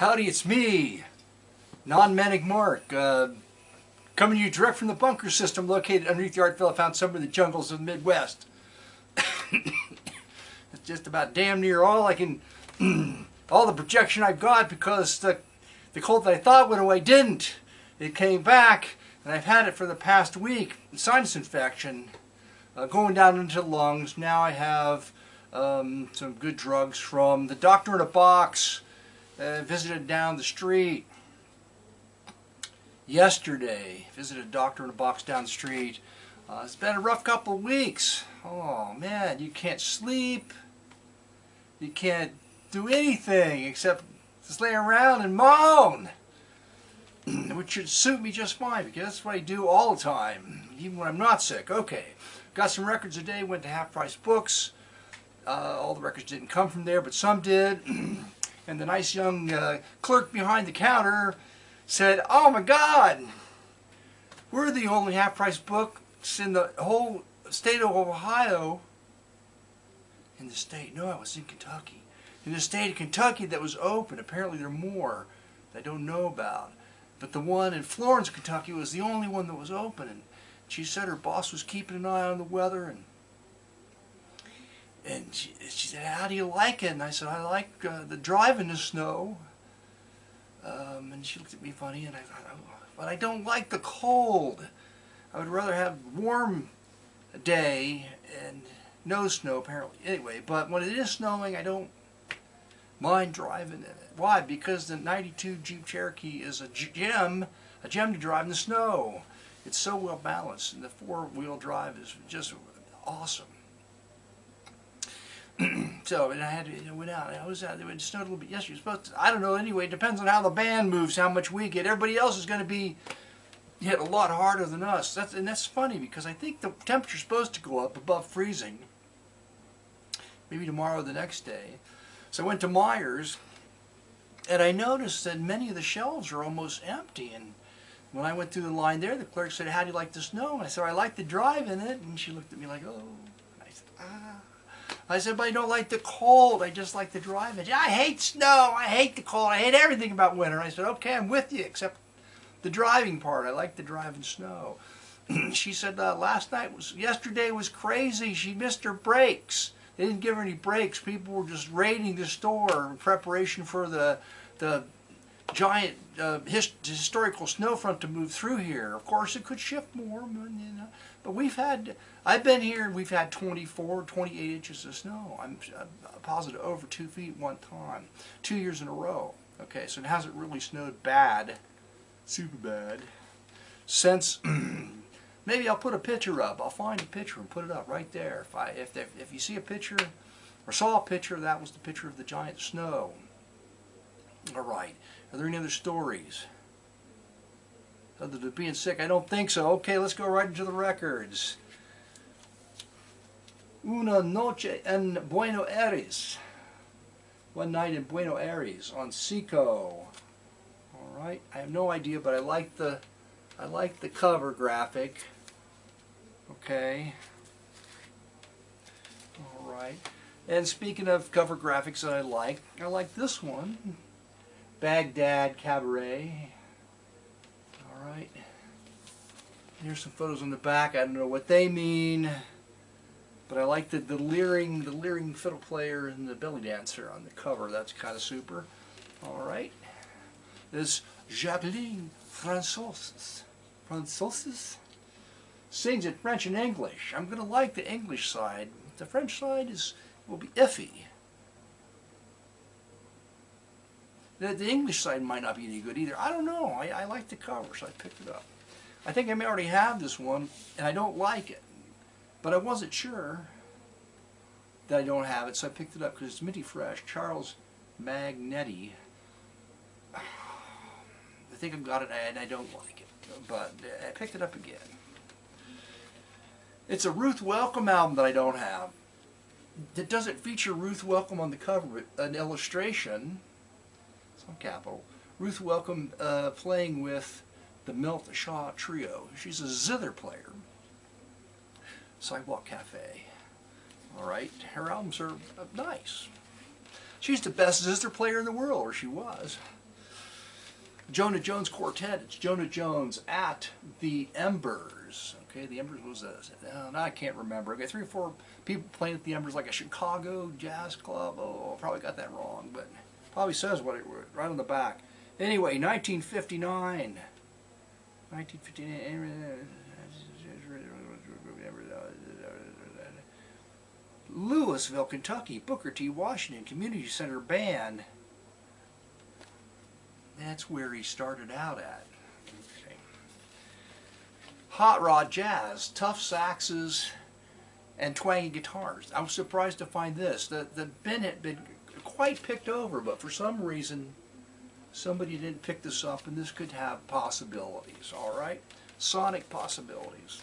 Howdy, it's me, Non-Manic Mark, coming to you direct from the bunker system located underneath the Artville found somewhere in the jungles of the Midwest. It's just about damn near all I can, all the projection I've got because the cold that I thought went away didn't. It came back, and I've had it for the past week. Sinus infection, going down into the lungs. Now I have some good drugs from the doctor in a box. Visited down the street yesterday. Visited a doctor in a box down the street. It's been a rough couple of weeks. Oh man, you can't sleep. You can't do anything except just lay around and moan. Which should suit me just fine because that's what I do all the time, even when I'm not sick. Okay, got some records today, went to Half Price Books. All the records didn't come from there, but some did. And the nice young clerk behind the counter said, "Oh my God, we're the only half-price books in the whole state of Ohio." In the state? No, I was in Kentucky. In the state of Kentucky that was open. Apparently there are more that I don't know about. But the one in Florence, Kentucky was the only one that was open. And she said her boss was keeping an eye on the weather, and she said, "How do you like it?" And I said, "I like the drive in the snow." And she looked at me funny, and I thought, "Oh, but I don't like the cold. I would rather have a warm day and no snow, apparently." Anyway, but when it is snowing, I don't mind driving in it. Why? Because the 92 Jeep Cherokee is a gem to drive in the snow. It's so well balanced, and the four-wheel drive is just awesome. So, and I had to, went out. I was out there. It snowed a little bit yesterday. Supposed to, I don't know. Anyway, it depends on how the band moves, how much we get. Everybody else is going to be hit a lot harder than us. And that's funny because I think the temperature's supposed to go up above freezing. Maybe tomorrow or the next day. So I went to Meijer's, and I noticed that many of the shelves are almost empty. And when I went through the line there, the clerk said, "How do you like the snow?" And I said, "I like the drive in it." And she looked at me like, "Oh." And I said, "Ah." I said, "But I don't like the cold. I just like the drive." And I hate snow. I hate the cold. I hate everything about winter. And I said, "Okay, I'm with you, except the driving part. I like the drive in snow." She said, yesterday was crazy. She missed her breaks. They didn't give her any breaks. People were just raiding the store in preparation for the giant historical snowfront to move through here. Of course, it could shift more, but I've been here and we've had 24, 28 inches of snow. I'm positive over 2 feet one time, 2 years in a row. Okay, so it hasn't really snowed bad, super bad, since. Maybe I'll put a picture up. I'll find a picture and put it up right there. If you see a picture or saw a picture, that was the picture of the giant snow. All right. Are there any other stories? Other than being sick? I don't think so. Okay, let's go right into the records. Una noche en Buenos Aires. One night in Buenos Aires on Seco. All right. I have no idea, but I like the cover graphic. Okay. All right. And speaking of cover graphics that I like this one. Baghdad Cabaret. All right. Here's some photos on the back. I don't know what they mean, but I like the leering fiddle player and the belly dancer on the cover. That's kind of super. All right. This Jacqueline François sings in French and English. I'm going to like the English side. The French side will be iffy. The English side might not be any good either. I don't know. I like the cover, so I picked it up. I think I may already have this one, and I don't like it. But I wasn't sure that I don't have it, so I picked it up because it's minty fresh. Charles Magnetti. I think I've got it, and I don't like it. But I picked it up again. It's a Ruth Welcome album that I don't have. It doesn't feature Ruth Welcome on the cover, but an illustration. It's on capital. Ruth Welcome playing with the Milt Shaw Trio. She's a zither player. Sidewalk Cafe. All right, her albums are nice. She's the best zither player in the world, or she was. Jonah Jones Quartet. It's Jonah Jones at the Embers. Okay, the Embers was I can't remember. Okay, 3 or 4 people playing at the Embers, like a Chicago jazz club. Oh, I probably got that wrong, but probably says what it right on the back. Anyway, 1959. 1959. Louisville, Kentucky, Booker T. Washington Community Center Band. That's where he started out at. Okay. Hot Rod Jazz, tough saxes and twangy guitars. I was surprised to find this. The bin had been quite picked over, but for some reason somebody didn't pick this up, and this could have possibilities, all right? Sonic possibilities.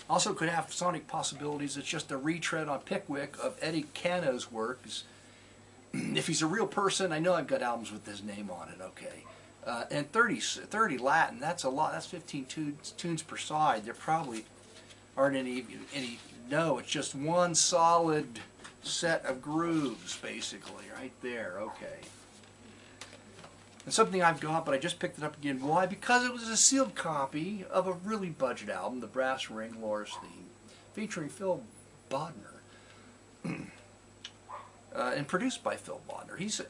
Also could have sonic possibilities. It's just a retread on Pickwick of Eddie Cano's works. If he's a real person, I know I've got albums with his name on it, okay. And 30 Latin, that's a lot. That's 15 tunes per side. There probably aren't any, no, it's just one solid set of grooves, basically, right there, okay. And something I've got, but I just picked it up again. Why? Because it was a sealed copy of a really budget album, The Brass Ring, Laura's Theme, featuring Phil Bodner. And produced by Phil Bodner. He's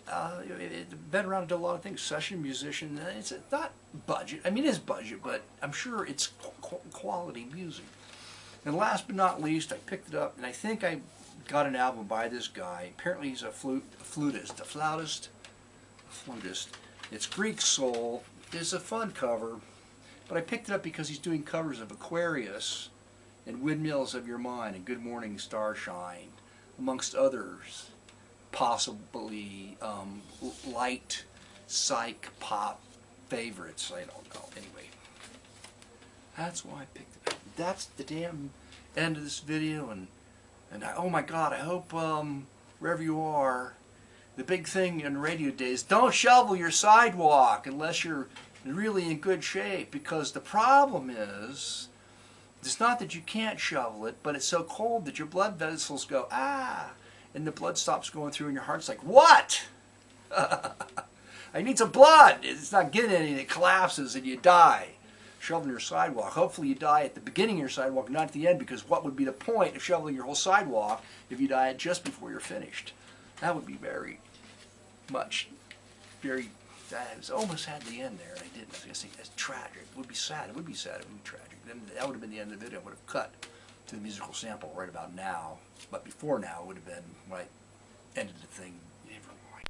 been around and done a lot of things, session musician. It's not budget. I mean, it is budget, but I'm sure it's quality music. And last but not least, I picked it up, and I think I got an album by this guy. Apparently he's a flautist. It's Greek Soul. It's a fun cover, but I picked it up because he's doing covers of Aquarius and Windmills of Your Mind and Good Morning Starshine, amongst others, possibly light psych pop favorites. I don't know. Anyway, that's why I picked it up. That's the damn end of this video, and oh my God, I hope wherever you are, the big thing in radio days, don't shovel your sidewalk unless you're really in good shape, because the problem is, it's not that you can't shovel it, but it's so cold that your blood vessels go, ah, and the blood stops going through and your heart's like, what? I need some blood. It's not getting any, and it collapses and you die. Shoveling your sidewalk. Hopefully you die at the beginning of your sidewalk, not at the end, because what would be the point of shoveling your whole sidewalk if you died just before you're finished? That would be very I almost had the end there, and I didn't. I was going to say, that's tragic. It would be sad. It would be sad. It would be tragic. Then that would have been the end of the video. I would have cut to the musical sample right about now. But before now, it would have been when I ended the thing. Never mind.